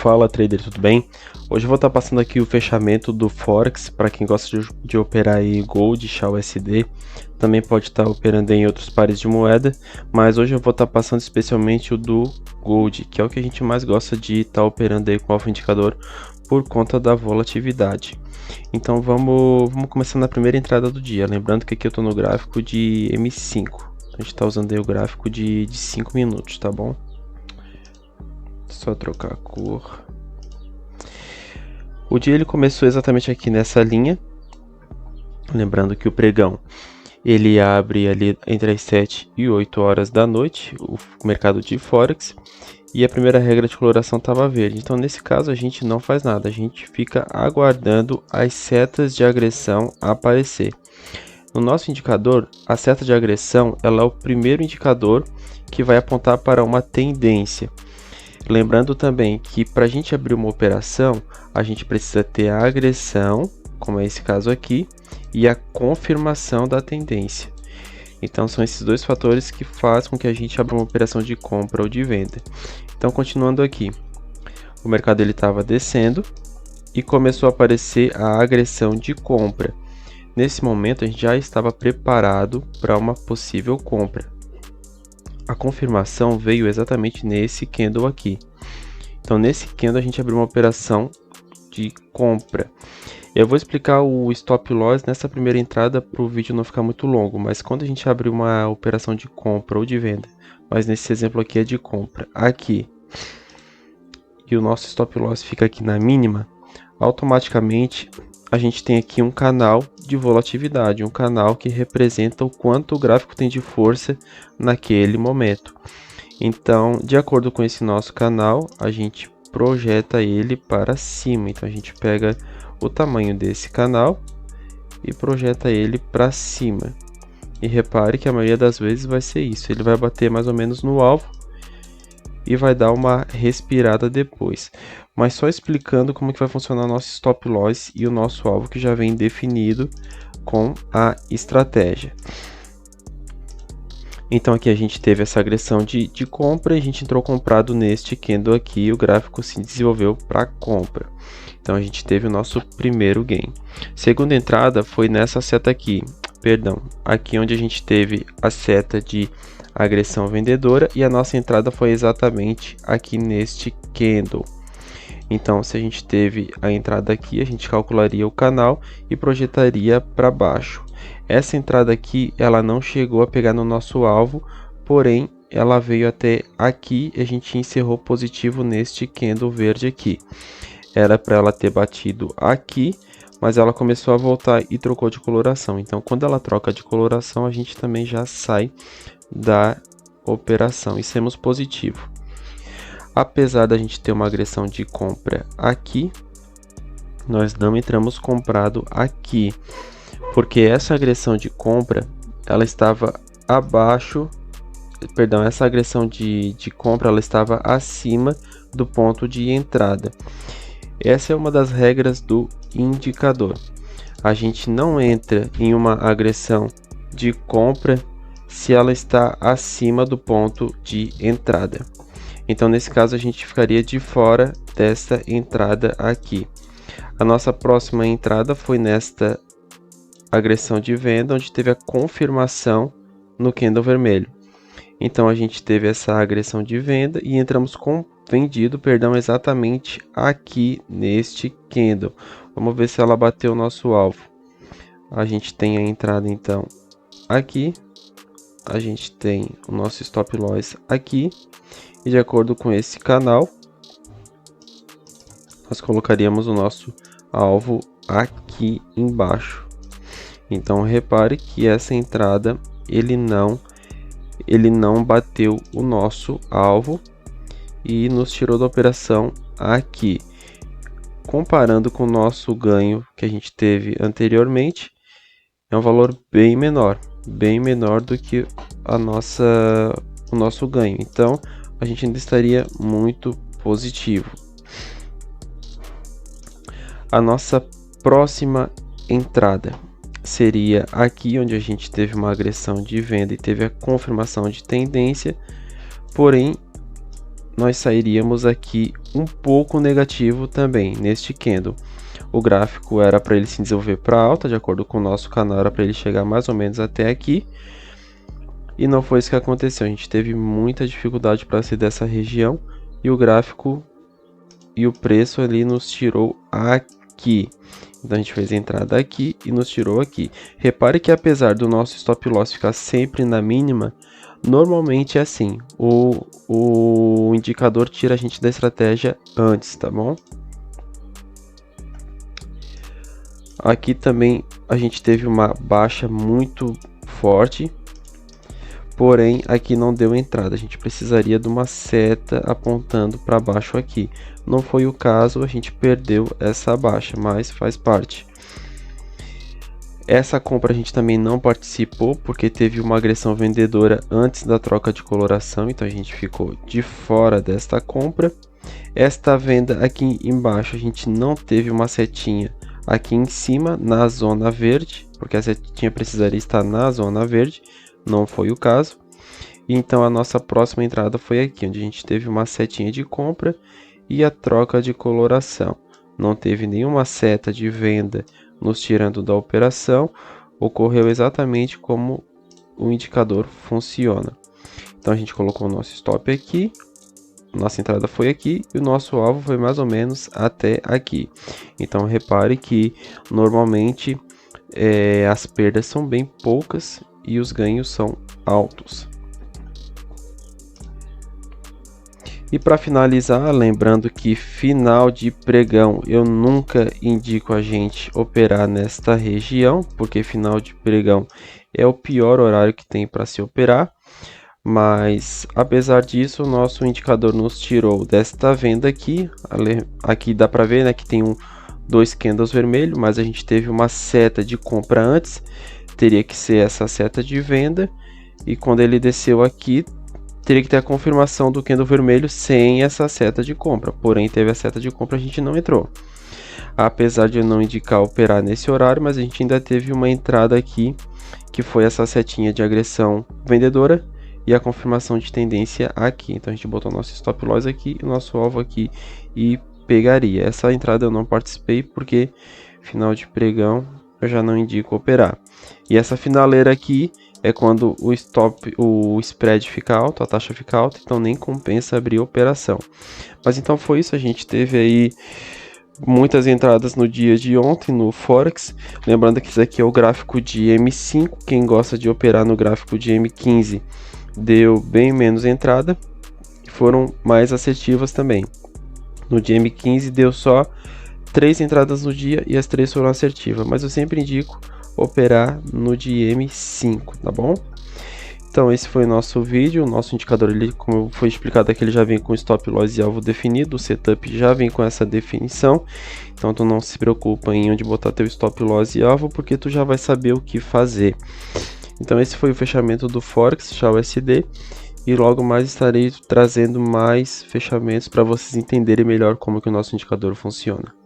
Fala trader, tudo bem? Hoje eu vou estar passando aqui o fechamento do Forex para quem gosta de operar aí Gold, XAU USD, também pode estar operando em outros pares de moeda, mas hoje eu vou estar passando especialmente o do Gold, que é o que a gente mais gosta de estar operando aí com o alfa indicador por conta da volatilidade. Então vamos começar na primeira entrada do dia, lembrando que aqui eu estou no gráfico de M5, então a gente está usando aí o gráfico de 5 minutos, tá bom? Só trocar a cor. O dia ele começou exatamente aqui nessa linha. Lembrando que o pregão ele abre ali entre as 7 e 8 horas da noite, o mercado de Forex. E a primeira regra de coloração estava verde. Então nesse caso a gente não faz nada, a gente fica aguardando as setas de agressão aparecer. No nosso indicador, a seta de agressão ela é o primeiro indicador que vai apontar para uma tendência. Lembrando também que para a gente abrir uma operação, a gente precisa ter a agressão, como é esse caso aqui, e a confirmação da tendência. Então são esses dois fatores que fazem com que a gente abra uma operação de compra ou de venda. Então continuando aqui, o mercado ele estava descendo e começou a aparecer a agressão de compra. Nesse momento a gente já estava preparado para uma possível compra. A confirmação veio exatamente nesse candle aqui. Então nesse candle a gente abriu uma operação de compra. Eu vou explicar o stop loss nessa primeira entrada para o vídeo não ficar muito longo, mas quando a gente abre uma operação de compra ou de venda, mas nesse exemplo aqui é de compra, aqui, e o nosso stop loss fica aqui na mínima, automaticamente a gente tem aqui um canal de volatilidade, um canal que representa o quanto o gráfico tem de força naquele momento. Então, de acordo com esse nosso canal, a gente projeta ele para cima. Então, a gente pega o tamanho desse canal e projeta ele para cima. E repare que a maioria das vezes vai ser isso. Ele vai bater mais ou menos no alvo e vai dar uma respirada depois. Mas só explicando como que vai funcionar o nosso stop loss e o nosso alvo que já vem definido com a estratégia. Então aqui a gente teve essa agressão de compra e a gente entrou comprado neste candle aqui e o gráfico se desenvolveu para compra. Então a gente teve o nosso primeiro gain. Segunda entrada foi nessa seta aqui, aqui onde a gente teve a seta de agressão vendedora e a nossa entrada foi exatamente aqui neste candle. Então, se a gente teve a entrada aqui, a gente calcularia o canal e projetaria para baixo. Essa entrada aqui, ela não chegou a pegar no nosso alvo, porém, ela veio até aqui e a gente encerrou positivo neste candle verde aqui. Era para ela ter batido aqui, mas ela começou a voltar e trocou de coloração. Então, quando ela troca de coloração, a gente também já sai da operação e sermos positivo. Apesar da gente ter uma agressão de compra aqui, nós não entramos comprado aqui, porque essa agressão de compra, ela estava abaixo, essa agressão de compra, ela estava acima do ponto de entrada. Essa é uma das regras do indicador. A gente não entra em uma agressão de compra se ela está acima do ponto de entrada. Então, nesse caso, a gente ficaria de fora desta entrada aqui. A nossa próxima entrada foi nesta agressão de venda, onde teve a confirmação no candle vermelho. Então, a gente teve essa agressão de venda e entramos com vendido, exatamente aqui neste candle. Vamos ver se ela bateu o nosso alvo. A gente tem a entrada, então, aqui. A gente tem o nosso stop loss aqui. E de acordo com esse canal, nós colocaríamos o nosso alvo aqui embaixo. Então repare que essa entrada ele não bateu o nosso alvo e nos tirou da operação aqui. Comparando com o nosso ganho que a gente teve anteriormente, é um valor bem menor do que o nosso ganho. Então a gente ainda estaria muito positivo. A nossa próxima entrada seria aqui onde a gente teve uma agressão de venda e teve a confirmação de tendência, porém nós sairíamos aqui um pouco negativo também neste candle. O gráfico era para ele se desenvolver para alta, de acordo com o nosso canal, era para ele chegar mais ou menos até aqui. E não foi isso que aconteceu, a gente teve muita dificuldade para sair dessa região e o gráfico e o preço ali nos tirou aqui. Então a gente fez a entrada aqui e nos tirou aqui. Repare que apesar do nosso stop loss ficar sempre na mínima, normalmente é assim, o indicador tira a gente da estratégia antes, tá bom? Aqui também a gente teve uma baixa muito forte, porém aqui não deu entrada, a gente precisaria de uma seta apontando para baixo aqui. Não foi o caso, a gente perdeu essa baixa, mas faz parte. Essa compra a gente também não participou, porque teve uma agressão vendedora antes da troca de coloração, então a gente ficou de fora desta compra. Esta venda aqui embaixo a gente não teve uma setinha aqui em cima na zona verde, porque a setinha precisaria estar na zona verde, não foi o caso. Então a nossa próxima entrada foi aqui, onde a gente teve uma setinha de compra e a troca de coloração. Não teve nenhuma seta de venda nos tirando da operação, ocorreu exatamente como o indicador funciona. Então a gente colocou o nosso stop aqui, nossa entrada foi aqui e o nosso alvo foi mais ou menos até aqui. Então repare que normalmente as perdas são bem poucas e os ganhos são altos. E para finalizar, lembrando que final de pregão eu nunca indico a gente operar nesta região, porque final de pregão é o pior horário que tem para se operar. Mas apesar disso, o nosso indicador nos tirou desta venda aqui. Aqui dá para ver, né, que tem dois candles vermelhos, mas a gente teve uma seta de compra antes, teria que ser essa seta de venda. E quando ele desceu aqui, teria que ter a confirmação do candle vermelho sem essa seta de compra, porém teve a seta de compra, a gente não entrou. Apesar de eu não indicar operar nesse horário, mas a gente ainda teve uma entrada aqui, que foi essa setinha de agressão vendedora e a confirmação de tendência aqui. Então a gente botou nosso stop loss aqui, o nosso alvo aqui e pegaria. Essa entrada eu não participei porque final de pregão eu já não indico operar. E essa finaleira aqui é quando o spread fica alto, a taxa fica alta, então nem compensa abrir a operação. Mas então foi isso, a gente teve aí muitas entradas no dia de ontem no Forex. Lembrando que isso aqui é o gráfico de M5, quem gosta de operar no gráfico de M15 deu bem menos entrada, foram mais assertivas também. No dia M15 deu só 3 entradas no dia e as 3 foram assertivas, mas eu sempre indico operar no dia M5, tá bom? Então esse foi o nosso vídeo, o nosso indicador, ele, como foi explicado aqui, ele já vem com stop loss e alvo definido, o setup já vem com essa definição, então tu não se preocupa em onde botar teu stop loss e alvo, porque tu já vai saber o que fazer. Então esse foi o fechamento do Forex XAUSD e logo mais estarei trazendo mais fechamentos para vocês entenderem melhor como que o nosso indicador funciona.